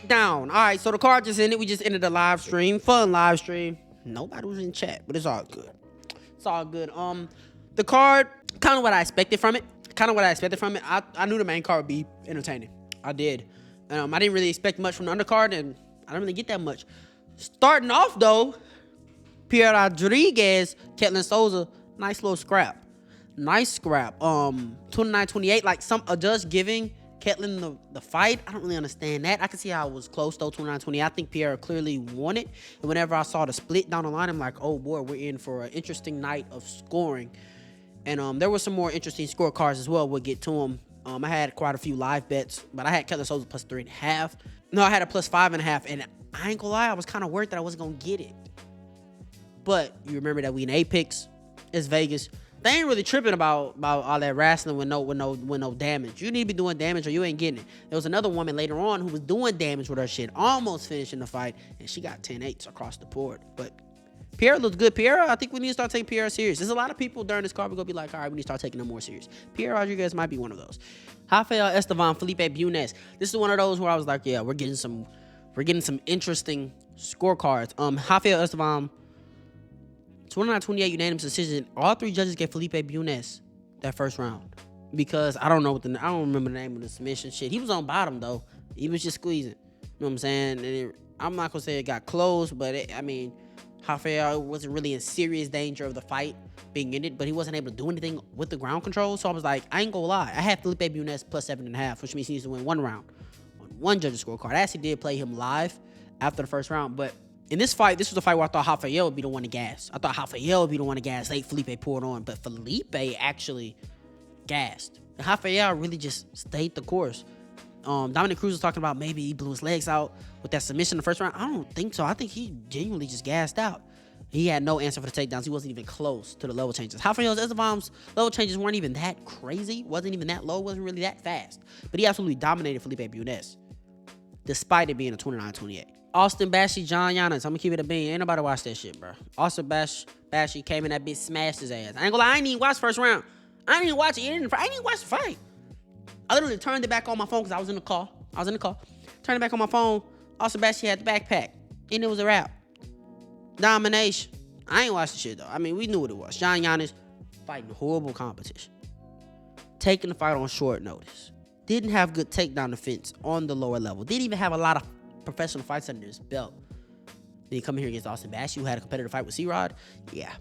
breakdown. All right, so the card just ended. We just ended the live stream. Fun live stream. Nobody was in chat, but it's all good. It's all good. The card, kind of what I expected from it. I knew the main card would be entertaining. I did. I didn't really expect much from the undercard, and I didn't really get that much. Starting off, though, Pierre Rodriguez, Souza, nice little scrap. Nice scrap. 29-28, like a judge giving Ketlin the fight. I don't really understand that. I can see how it was close, though, 29-28. I think Pierre clearly won it. And whenever I saw the split down the line, I'm like, oh, boy, we're in for an interesting night of scoring. And there were some more interesting scorecards as well. We'll get to them. I had quite a few live bets, but I had Ketlin Souza plus 3.5. No, I had a plus 5.5, and I ain't gonna lie, I was kind of worried that I wasn't gonna get it. But you remember that we in Apex, it's Vegas. They ain't really tripping about all that wrestling with no damage. You need to be doing damage or you ain't getting it. There was another woman later on who was doing damage with her shit, almost finishing the fight, and she got 10-8s across the board. But Pierre looks good. Pierre, I think we need to start taking Pierre serious. There's a lot of people during this card we're gonna be like, all right, we need to start taking them more serious. Pierre Rodriguez might be one of those. Rafael Estevam, Felipe Bunes. This is one of those where I was like, yeah, we're getting some interesting scorecards. Rafael Estevam, 29-28 unanimous decision. All three judges gave Felipe Bunes that first round because I don't remember the name of the submission shit. He was on bottom though. He was just squeezing. You know what I'm saying? And I'm not gonna say it got close, but Rafael wasn't really in serious danger of the fight being ended, but he wasn't able to do anything with the ground control. So I was like, I ain't gonna lie. I had Felipe Bunes plus 7.5, which means he needs to win one round on one judge's scorecard. I actually did play him live after the first round, but in this fight, this was the fight where I thought Rafael would be the one to gas. I thought Rafael would be the one to gas. Late Felipe poured on, but Felipe actually gassed. And Rafael really just stayed the course. Dominic Cruz was talking about maybe he blew his legs out with that submission in the first round. I don't think so. I think he genuinely just gassed out. He had no answer for the takedowns. He wasn't even close to the level changes. Rafael Estevam's level changes weren't even that crazy. Wasn't even that low. Wasn't really that fast. But he absolutely dominated Felipe Bunes, despite it being a 29-28. Austin Bashi, John Yannis. I'm gonna keep it a bean. Ain't nobody watch that shit, bro. Austin Bashi came in that bitch, smashed his ass. I ain't gonna lie, I ain't even watch the first round. I didn't even watch it. I didn't even watch the fight. I literally turned it back on my phone because I was in the car. Turned it back on my phone. Austin Bashi had the backpack. And it was a wrap. Domination. I ain't watched the shit, though. I mean, we knew what it was. John Yannis fighting horrible competition. Taking the fight on short notice. Didn't have good takedown defense on the lower level. Didn't even have a lot of professional fights under his belt. Then you come here against Austin Bashi, who had a competitive fight with C-Rod. Yeah.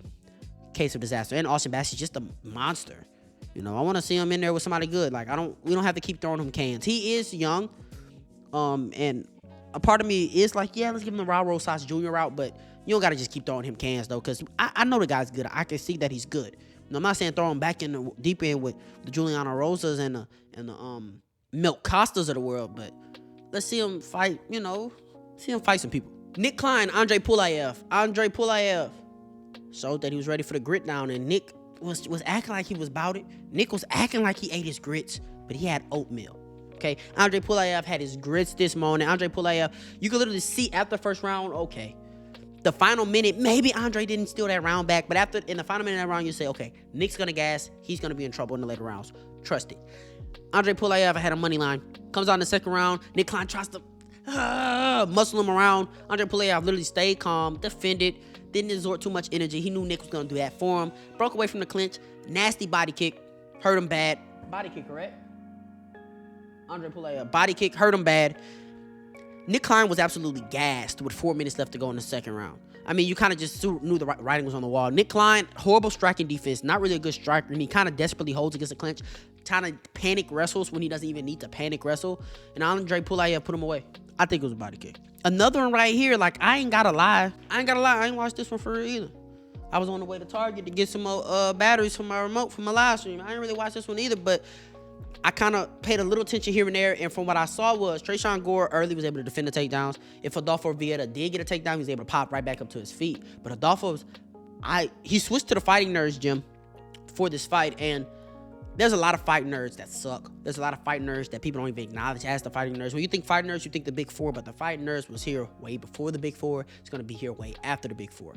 Case of disaster. And Austin Bashi's just a monster. You know, I want to see him in there with somebody good. Like, we don't have to keep throwing him cans. He is young. And a part of me is like, yeah, let's give him the Raul Rosas Jr. route, but you don't got to just keep throwing him cans, though, because I know the guy's good. I can see that he's good. I'm not saying throw him back in the deep end with the Juliana Rosas and the Milk Costas of the world, but let's see him fight, some people. Nick Klein, Andre Pulyaev showed that he was ready for the grit down, and Nick was acting like he was about it. Nick was acting like he ate his grits, but he had oatmeal. Okay, Andre Pulyaev had his grits this morning. Andre Pulyaev, you could literally see after the first round, okay, the final minute, maybe Andre didn't steal that round back, but in the final minute of that round, you say, okay, Nick's gonna gas, he's gonna be in trouble in the later rounds. Trust it. Andre Pulyaev had a money line. Comes out in the second round. Nick Klein tries to muscle him around. Andre Pulyaev literally stayed calm, defended, didn't exert too much energy. He knew Nick was gonna do that for him. Broke away from the clinch. Nasty body kick. Hurt him bad. Body kick, correct? Andre Pulyaev, body kick, hurt him bad. Nick Klein was absolutely gassed with 4 minutes left to go in the second round. I mean, you kind of just knew the writing was on the wall. Nick Klein, horrible striking defense, not really a good striker, and he kind of desperately holds against the clinch, kind of panic wrestles when he doesn't even need to panic wrestle, and Andre Pulyaev put him away. I think it was a body kick. Another one right here, like, I ain't gotta lie. I ain't watched this one for real either. I was on the way to Target to get some more batteries for my remote for my live stream. I didn't really watch this one either, but I kind of paid a little attention here and there, and from what I saw was Tresean Gore early was able to defend the takedowns. If Adolfo Vieira did get a takedown, he was able to pop right back up to his feet. But he switched to the fighting nerds gym for this fight, and there's a lot of fighting nerds that suck. There's a lot of fighting nerds that people don't even acknowledge as the fighting nerds. When you think fighting nerds, you think the Big Four, but the fighting nerds was here way before the Big Four. It's going to be here way after the Big Four.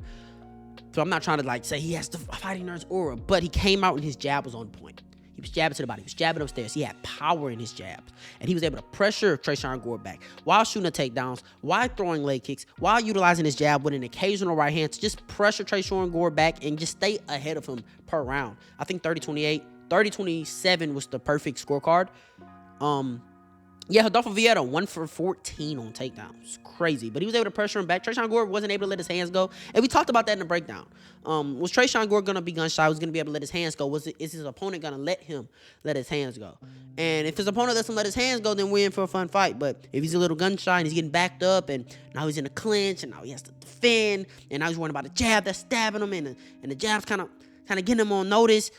So I'm not trying to say he has the fighting nerds aura, but he came out and his jab was on point. He was jabbing to the body. He was jabbing upstairs. He had power in his jabs. And he was able to pressure Tresean Gore back while shooting the takedowns, while throwing leg kicks, while utilizing his jab with an occasional right hand to just pressure Tresean Gore back and just stay ahead of him per round. I think 30-28, 30-27 was the perfect scorecard. Yeah, Rodolfo Vieira, 1 for 14 on takedowns. Crazy. But he was able to pressure him back. Tresean Gore wasn't able to let his hands go. And we talked about that in the breakdown. Was Tresean Gore going to be gun shy? Was going to be able to let his hands go? Is his opponent going to let him let his hands go? And if his opponent lets him let his hands go, then we're in for a fun fight. But if he's a little gun shy and he's getting backed up and now he's in a clinch and now he has to defend and now he's worrying about a jab that's stabbing him and the jab's kind of getting him on notice,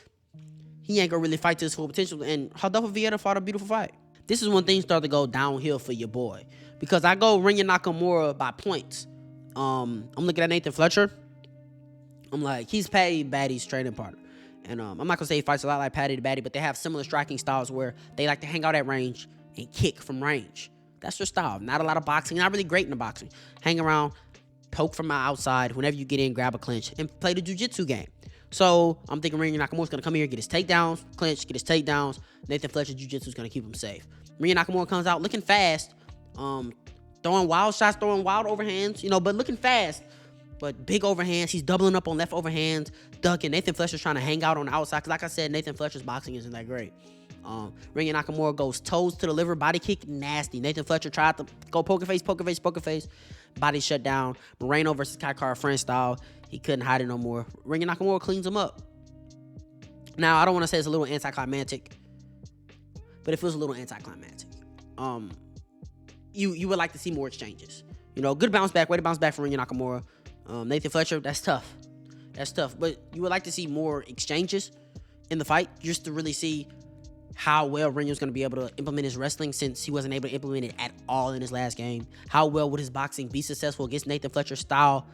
he ain't going to really fight to his full potential. And Rodolfo Vieira fought a beautiful fight. This is when things start to go downhill for your boy. Because I go Rinya Nakamura by points. I'm looking at Nathan Fletcher. I'm like, he's Paddy Baddy's training partner. And I'm not going to say he fights a lot like Paddy the Baddy, but they have similar striking styles where they like to hang out at range and kick from range. That's their style. Not a lot of boxing. Not really great in the boxing. Hang around, poke from the outside. Whenever you get in, grab a clinch, and play the jiu-jitsu game. So I'm thinking Rinya Nakamura's going to come here, get his takedowns, clinch, get his takedowns. Nathan Fletcher jiu-jitsu's going to keep him safe. Rinya Nakamura comes out looking fast, throwing wild shots, throwing wild overhands, but looking fast. But big overhands. He's doubling up on left overhands, ducking. Nathan Fletcher's trying to hang out on the outside. Because like I said, Nathan Fletcher's boxing isn't that great. Rinya Nakamura goes toes to the liver, body kick, nasty. Nathan Fletcher tried to go poker face. Body shut down. Moreno versus Kai Kara-France style. He couldn't hide it no more. Rinya Nakamura cleans him up. Now, I don't want to say it's a little anticlimactic, but it feels a little anticlimactic. You would like to see more exchanges. Good bounce back, way to bounce back from Rinya Nakamura. Nathan Fletcher, that's tough. But you would like to see more exchanges in the fight just to really see how well Rinya's going to be able to implement his wrestling since he wasn't able to implement it at all in his last game. How well would his boxing be successful against Nathan Fletcher's style?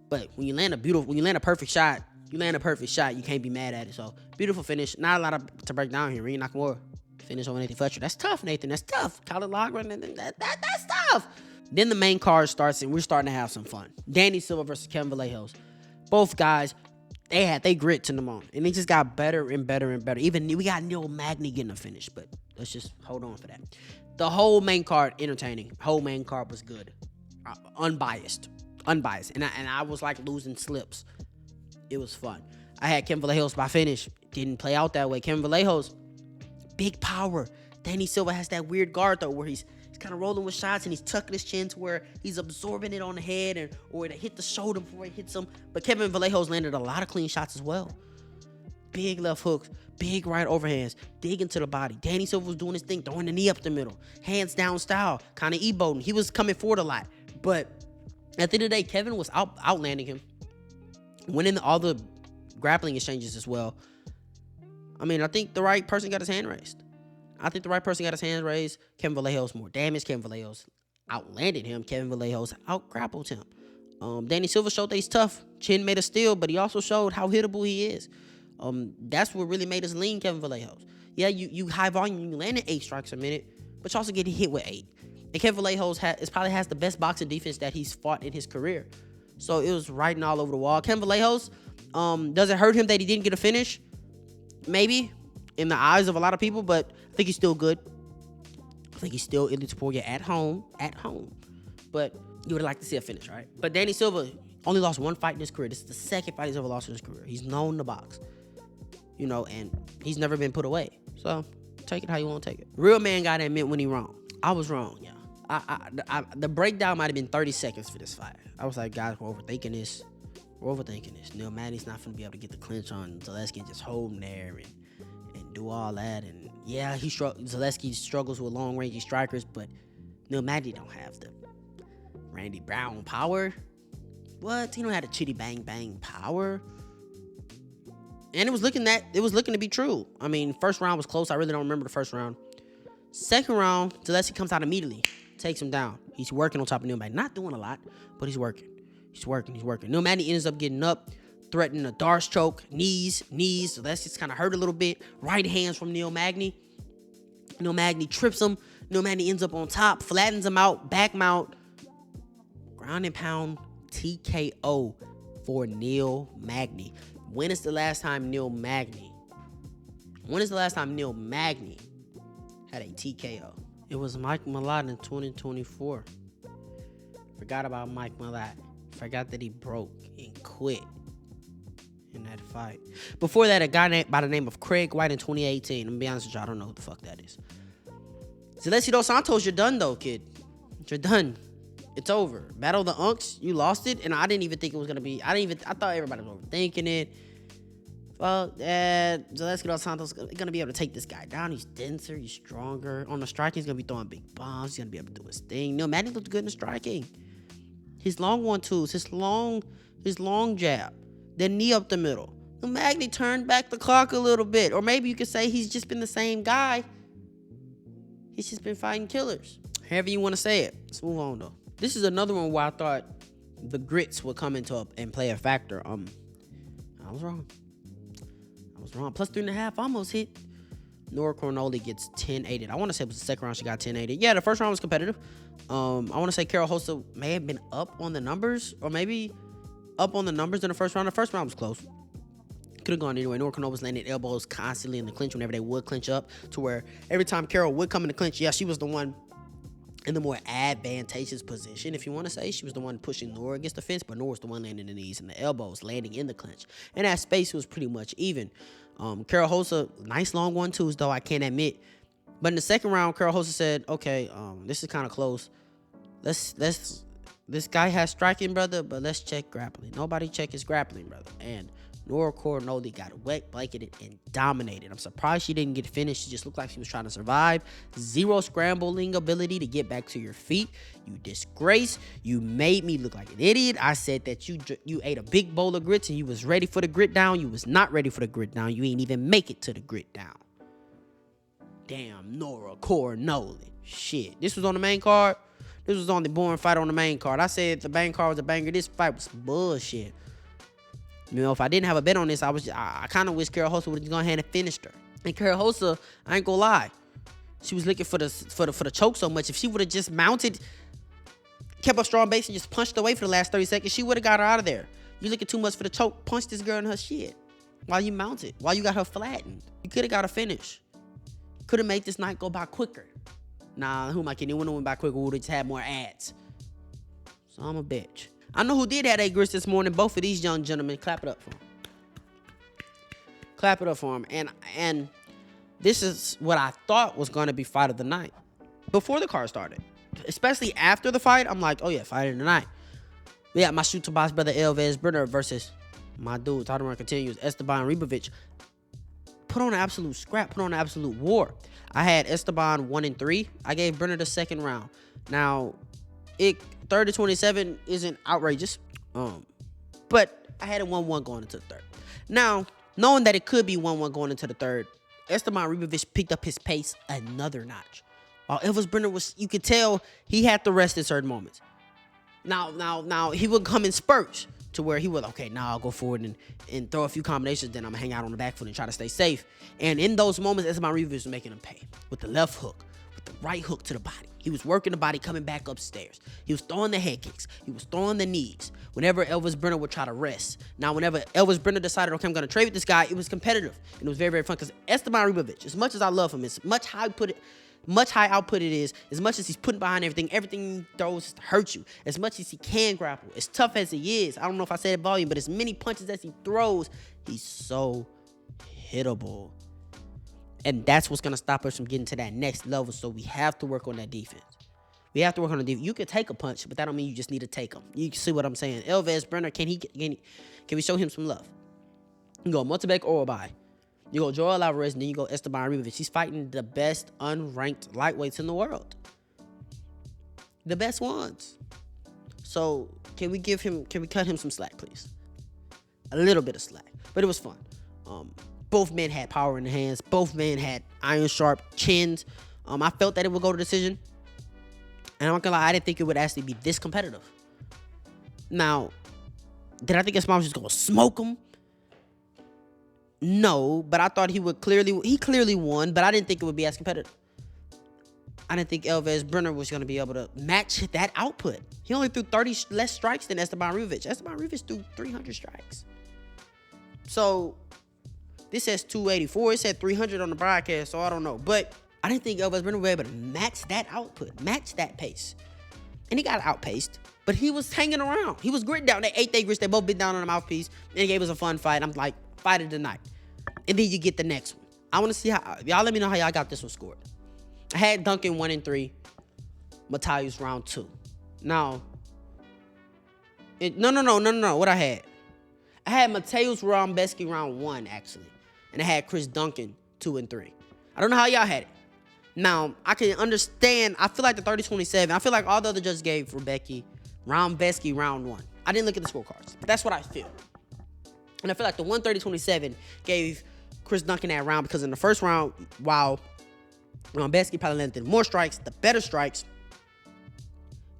But when you land a perfect shot, you can't be mad at it. So, beautiful finish. Not a lot to break down here. Rinya Nakamura finish over Nathan Fletcher. That's tough, Nathan. That's tough. Kyle Logren, that's tough. Then the main card starts, and we're starting to have some fun. Danny Silva versus Kevin Vallejos. Both guys, they had they grit to them on, and they just got better and better and better. Even we got Neil Magny getting a finish, but let's just hold on for that. The whole main card, entertaining. Whole main card was good. Unbiased. And I was like losing slips. It was fun. I had Kevin Vallejos by finish. Didn't play out that way. Kevin Vallejos, big power. Danny Silva has that weird guard though, where he's kind of rolling with shots and he's tucking his chin to where he's absorbing it on the head or to hit the shoulder before he hits him. But Kevin Vallejos landed a lot of clean shots as well. Big left hooks, big right overhands, dig into the body. Danny Silva was doing his thing, throwing the knee up the middle, hands down style, kind of e-boating. He was coming forward a lot, but at the end of the day, Kevin was outlanding him, winning all the grappling exchanges as well. I mean, I think the right person got his hand raised. Kevin Vallejos more damage. Kevin Vallejos outlanded him. Kevin Vallejos out-grappled him. Danny Silva showed that he's tough. Chin made a steal, but he also showed how hittable he is. That's what really made us lean Kevin Vallejos. Yeah, you high volume, you landed 8 strikes a minute, but you also get hit with 8. And Kevin Vallejos probably has the best boxing defense that he's fought in his career. So it was writing all over the wall. Kevin Vallejos, does it hurt him that he didn't get a finish? Maybe, in the eyes of a lot of people, but I think he's still good. I think he's still Elite Pulyaev at home. But you would like to see a finish, right? But Danny Silva only lost 1 fight in his career. This is the second fight he's ever lost in his career. He's known to box, and he's never been put away. So take it how you want to take it. Real man got to admit when he wrong. I was wrong, yeah. The breakdown might have been 30 seconds for this fight. I was like, guys, we're overthinking this. Neil Magny's not going to be able to get the clinch on Zaleski and just hold him there and do all that. And yeah, Zaleski struggles with long-range strikers, but Neil Magny don't have the Randy Brown power. What? He don't have the chitty bang bang power. And it was looking to be true. I mean, first round was close. I really don't remember the first round. Second round, Zaleski comes out immediately, takes him down. He's working on top of Neil Magny. Not doing a lot, but he's working. Neil Magny ends up getting up, threatening a Darce choke, knees. Zaleski's kind of hurt a little bit. Right hands from Neil Magny. Neil Magny trips him. Neil Magny ends up on top, flattens him out, back mount. Ground and pound TKO for Neil Magny. When is the last time Neil Magny When is the last time Neil Magny had a TKO? It was Mike Malott in 2024. Forgot about Mike Malott. Forgot that he broke and quit in that fight. Before that, a guy by the name of Craig White in 2018. I'm gonna be honest with y'all, I don't know who the fuck that is. Celestino dos Santos, you're done though, kid. You're done. It's over. Battle of the Unks, you lost it, and I didn't even think it was gonna be. I thought everybody was overthinking it. Well, Celestino dos Santos is gonna be able to take this guy down. He's denser, he's stronger. On the striking, he's gonna be throwing big bombs. He's gonna be able to do his thing. No, Magny looked good in the striking. His long 1-2s, his long jab, then knee up the middle. Magny turned back the clock a little bit, or maybe you could say he's just been the same guy. He's just been fighting killers. However you want to say it. Let's move on though. This is another one where I thought the grits would come into and play a factor. I was wrong. Plus 3.5 almost hit. Nora Cornolle gets 10-8. I want to say it was the second round she got 10-8. Yeah, the first round was competitive. I want to say Carol Rosa may have been up on the numbers, or maybe up on the numbers in the first round. The first round was close. Could have gone anyway. Nora Cornolle was landing elbows constantly in the clinch whenever they would clinch up, to where every time Carol would come in the clinch, yeah, she was the one in the more advantageous position, if you want to say. She was the one pushing Nora against the fence, but Nora was the one landing the knees and the elbows, landing in the clinch. And that space was pretty much even. Carol Rosa, nice long 1-2s, though, I can't admit. But in the second round, Carol Rosa said, okay, this is kind of close. This guy has striking, brother, but let's check grappling. Nobody check his grappling, brother. And Nora Cornolle got wet, blanketed, and dominated. I'm surprised she didn't get finished. She just looked like she was trying to survive. Zero scrambling ability to get back to your feet. You disgrace. You made me look like an idiot. I said that you ate a big bowl of grits and you was ready for the grit down. You was not ready for the grit down. You ain't even make it to the grit down. Damn, Nora Cornolle. Shit. This was on the main card. This was on the boring fight on the main card. I said the main card was a banger. This fight was bullshit. You know, if I didn't have a bet on this, I kind of wish Carol Rosa would have gone ahead and finished her. And Carol Rosa, I ain't gonna lie, she was looking for the choke so much. If she would have just mounted, kept a strong base and just punched away for the last 30 seconds, she would have got her out of there. You looking too much for the choke, punch this girl in her shit while you mounted, while you got her flattened. You could have got a finish. Could have made this night go by quicker. Nah, who am I kidding? It wouldn't have went by quicker. We would have just had more ads. So I'm a bitch. I know who did have that grits this morning. Both of these young gentlemen. Clap it up for them. Clap it up for them. And this is what I thought was going to be fight of the night before the card started. Especially after the fight, I'm like, oh yeah, fight of the night. We got my shoot to boss brother Elvis Brener versus my dude, Taira continues, Estevam Ribovics. Put on an absolute scrap. Put on an absolute war. I had Esteban 1-3. I gave Brener the second round. Now, 30-27 isn't outrageous, but I had it 1-1 going into the third. Now, knowing that it could be 1-1 going into the third, Esteban Ribovics picked up his pace another notch. While Elvis Brener was, you could tell he had to rest in certain moments. Now he would come in spurts to where he would, okay, now I'll go forward and throw a few combinations, then I'm gonna hang out on the back foot and try to stay safe. And in those moments, Esteban Ribovics was making him pay with the left hook, with the right hook to the body. He was working the body, coming back upstairs. He was throwing the head kicks. He was throwing the knees whenever Elvis Brener would try to rest. Now, whenever Elvis Brener decided, okay, I'm going to trade with this guy, it was competitive. And it was very, very fun because Esteban Ribovics, as much as I love him, as much high output it is, as much as he's putting behind everything he throws to hurt you, as much as he can grapple, as tough as he is, I don't know if I said it volume, but as many punches as he throws, he's so hittable. And that's what's going to stop us from getting to that next level. So we have to work on that defense. We have to work on the defense. You can take a punch, but that don't mean you just need to take them. You see what I'm saying? Elvis Brener, can we show him some love? You go Multibec or by. You go Joel Alvarez, and then you go Esteban Ribovics. He's fighting the best unranked lightweights in the world. The best ones. So can we cut him some slack, please? A little bit of slack. But it was fun. Both men had power in their hands. Both men had iron sharp chins. I felt that it would go to decision. And I'm not gonna lie, I didn't think it would actually be this competitive. Now, did I think Esteban was just gonna smoke him? No, but I thought he clearly won, but I didn't think it would be as competitive. I didn't think Elvis Brener was going to be able to match that output. He only threw 30 less strikes than Esteban Ribovics. Esteban Ribovics threw 300 strikes. So, This says 284. It said 300 on the broadcast, so I don't know. But I didn't think Elvis Brener would be able to match that output, match that pace. And he got outpaced, but he was hanging around. He was gritting down. They ate their grits. They both bit down on the mouthpiece, and it gave us a fun fight. I'm like, fight of the night. And then you get the next one. I want to see how, y'all let me know how y'all got this one scored. I had Duncan 1-3, Mateusz round 2. Now, no. What I had Mateusz Rębecki round 1, actually. And I had Chris Duncan 2-3. I don't know how y'all had it. Now, I can understand. I feel like the 30-27. I feel like all the other judges gave Rębecki round 1. I didn't look at the scorecards, but that's what I feel. And I feel like the 130-27 gave Chris Duncan that round because in the first round, while Rębecki probably landed more strikes, the better strikes,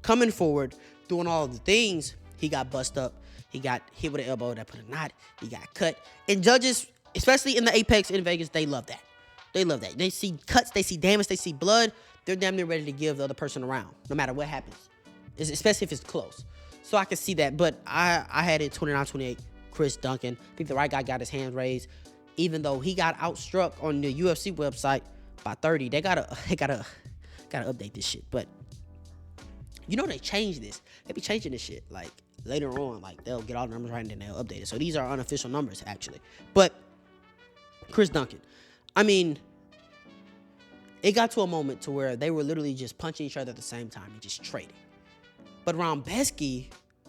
coming forward, doing all of the things, he got bust up. He got hit with an elbow that put a knot. He got cut. And judges, especially in the Apex in Vegas, they love that. They love that. They see cuts, they see damage, they see blood. They're damn near ready to give the other person a round, no matter what happens, especially if it's close. So I can see that. But I had it 29-28, Chris Duncan. I think the right guy got his hands raised. Even though he got outstruck on the UFC website by 30, they gotta update this shit. But you know they changed this. They be changing this shit like later on. Like they'll get all the numbers right and then they'll update it. So these are unofficial numbers actually. But Chris Duncan, I mean, it got to a moment to where they were literally just punching each other at the same time and just trading. But Rębecki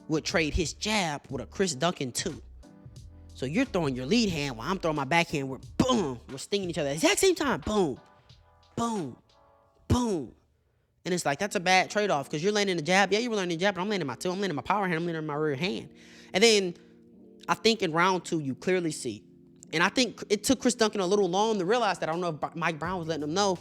would trade his jab with a Chris Duncan too. So you're throwing your lead hand while I'm throwing my backhand. We're stinging each other at the exact same time. Boom, boom, boom. And it's like, that's a bad trade-off because you're landing the jab. Yeah, you were landing the jab, but I'm landing my two. I'm landing my power hand. I'm landing my rear hand. And then I think in round 2, you clearly see. And I think it took Chris Duncan a little long to realize that. I don't know if Mike Brown was letting him know.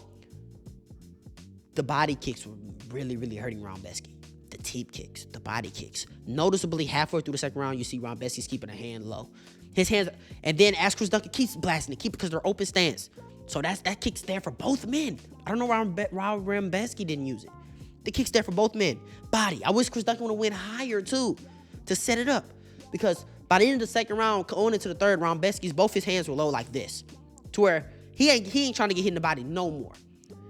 The body kicks were really, really hurting Rębecki. The teep kicks, the body kicks. Noticeably, halfway through the second round, you see Rębecki's keeping a hand low. His hands, and then as Chris Duncan keeps blasting it, because they're open stance. So that kick's there for both men. I don't know why Rębecki didn't use it. The kick's there for both men. Body. I wish Chris Duncan would have went higher too to set it up. Because by the end of the second round, going into the third round, Rębecki's both his hands were low like this. To where he ain't trying to get hit in the body no more.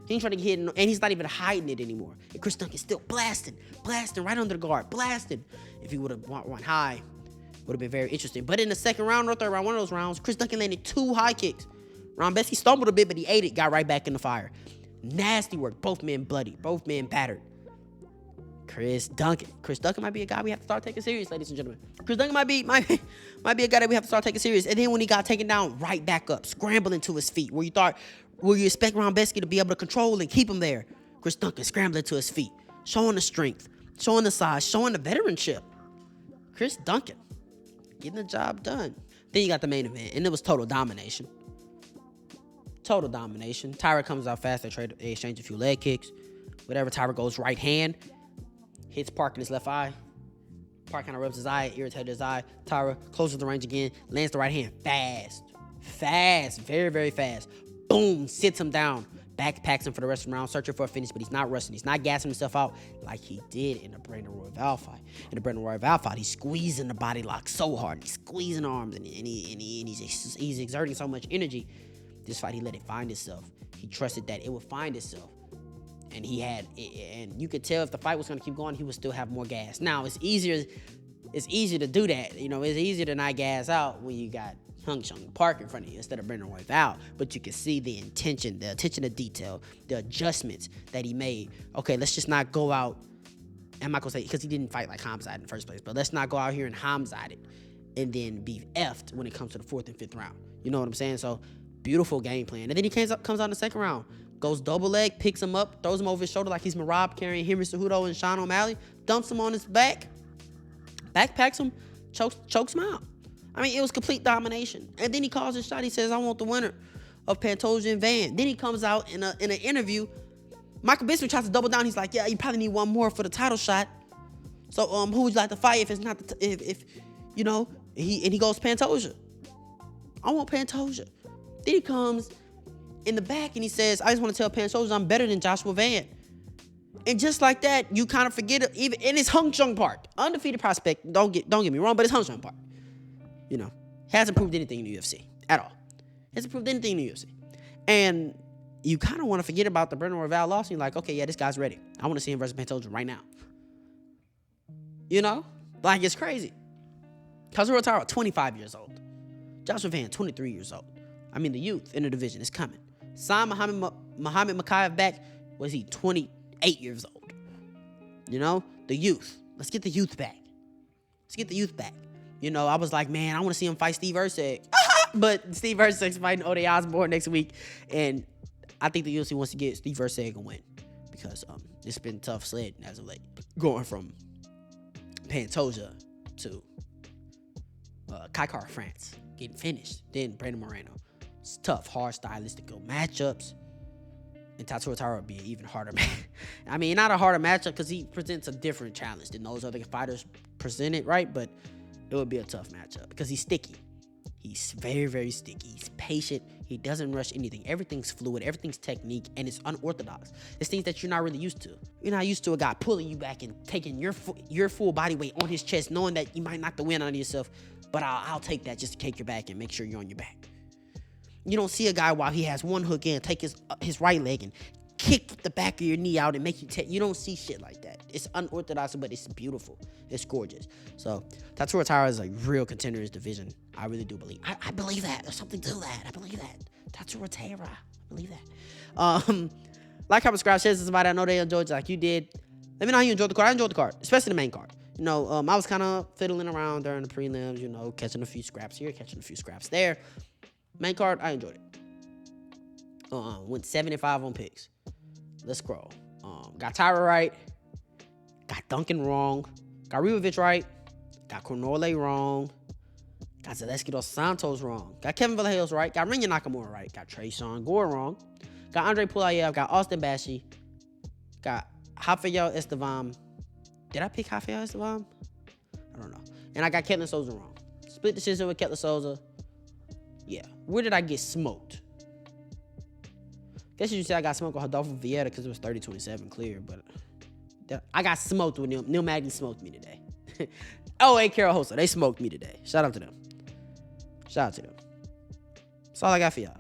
He ain't trying to get hit, and he's not even hiding it anymore. And Chris Duncan's still blasting right under the guard, blasting. If he would have went high, would have been very interesting. But in the second round or third round, one of those rounds, Chris Duncan landed 2 high kicks. Rębecki stumbled a bit, but he ate it, got right back in the fire. Nasty work. Both men bloody. Both men battered. Chris Duncan might be a guy we have to start taking serious, ladies and gentlemen. Chris Duncan might be a guy that we have to start taking serious. And then when he got taken down, right back up, scrambling to his feet, where you expect Rębecki to be able to control and keep him there. Chris Duncan scrambling to his feet, showing the strength, showing the size, showing the veteranship. Chris Duncan getting the job done. Then you got the main event, and it was total domination. Total domination. Taira comes out fast. They exchange a few leg kicks. Whatever. Taira goes right hand. Hits Park in his left eye. Park kind of rubs his eye, irritated his eye. Taira closes the range again. Lands the right hand. Fast. Very, very fast. Boom. Sits him down. Backpacks him for the rest of the round. Searching for a finish, but he's not rushing. He's not gassing himself out like he did in the Brener Royval fight. In the Brener Royval fight, he's squeezing the body lock so hard. He's squeezing arms, and he's exerting so much energy. This fight, he let it find itself. He trusted that it would find itself. And and you could tell if the fight was going to keep going, he would still have more gas. Now, it's easier to do that. You know, it's easier to not gas out when you got Hung Chung Park in front of you instead of Brener Royval. But you can see the attention to detail, the adjustments that he made. Okay, let's just not go out. I'm not going to say, because he didn't fight like Hamzat in the first place, but let's not go out here and Hamzat it and then be effed when it comes to the 4th and 5th round. You know what I'm saying? So, beautiful game plan. And then he comes out in the second round, goes double leg, picks him up, throws him over his shoulder like he's Marab carrying Henry Cejudo and Sean O'Malley, dumps him on his back, backpacks him, chokes him out. I mean, it was complete domination. And then he calls his shot. He says, I want the winner of Pantoja and Van. Then he comes out in an interview. Michael Bisping tries to double down. He's like, yeah, you probably need one more for the title shot. So who would you like to fight if it's not if you know, he goes Pantoja. I want Pantoja. Then he comes in the back and he says, I just want to tell Pantoja I'm better than Joshua Van. And just like that, you kind of forget it. Even and it's Hung Chung Park, undefeated prospect. Don't get me wrong, but it's Hung Chung Park. You know, hasn't proved anything in the UFC at all. hasn't proved anything in the UFC. And you kind of want to forget about the Brener or Val loss. And you're like, okay, yeah, this guy's ready. I want to see him versus Pantoja right now. You know? Like, it's crazy. Taira, 25 years old. Joshua Van, 23 years old. I mean, the youth in the division is coming. Sign Muhammad Makayev back. Was he 28 years old? You know? The youth. Let's get the youth back. You know, I was like, man, I want to see him fight Steve Erceg. But Steve Erceg's fighting Ode Osborne next week. And I think the UFC wants to get Steve Erceg a win. Because it's been tough sledding as of late. Going from Pantoja to Kaikar, France. Getting finished. Then Brandon Moreno. It's tough, hard stylistical matchups. And Taira would be an even harder match. I mean, not a harder matchup because he presents a different challenge than those other fighters presented, right? But it would be a tough matchup because he's sticky. He's very, very sticky. He's patient. He doesn't rush anything. Everything's fluid. Everything's technique, and it's unorthodox. It's things that you're not really used to. You're not used to a guy pulling you back and taking your full body weight on his chest, knowing that you might knock the wind out of yourself, but I'll take that just to take your back and make sure you're on your back. You don't see a guy while he has one hook in, take his right leg and kick the back of your knee out and make you take. You don't see shit like that. It's unorthodox, but it's beautiful. It's gorgeous. So Taira is a real contender in his division. I really do believe. I believe that. There's something to that. I believe that. Taira. I believe that. Like, comment, subscribe, share this to somebody I know they enjoyed it like you did. Let me know how you enjoyed the card. I enjoyed the card, especially the main card. You know, I was kind of fiddling around during the prelims. You know, catching a few scraps here, catching a few scraps there. Main card, I enjoyed it. Went 7-5 on picks. Let's scroll. Got Taira right. Got Duncan wrong. Got Ribovics right. Got Cornolle wrong. Got Zaleski dos Santos wrong. Got Kevin Vallejos right. Got Nakamura right. Got Gore wrong. Got Pulyaev. Got Austin Bashi. Got Estevam. Did I pick Estevam? I don't know. And I got Souza wrong. Split decision with Souza. Yeah. Where did I get smoked? Guess you say I got smoked with Rodolfo Vieira because it was 30-27 clear, but I got smoked with Neil Magny smoked me today. Carol Rosa, they smoked me today. Shout out to them. That's all I got for y'all.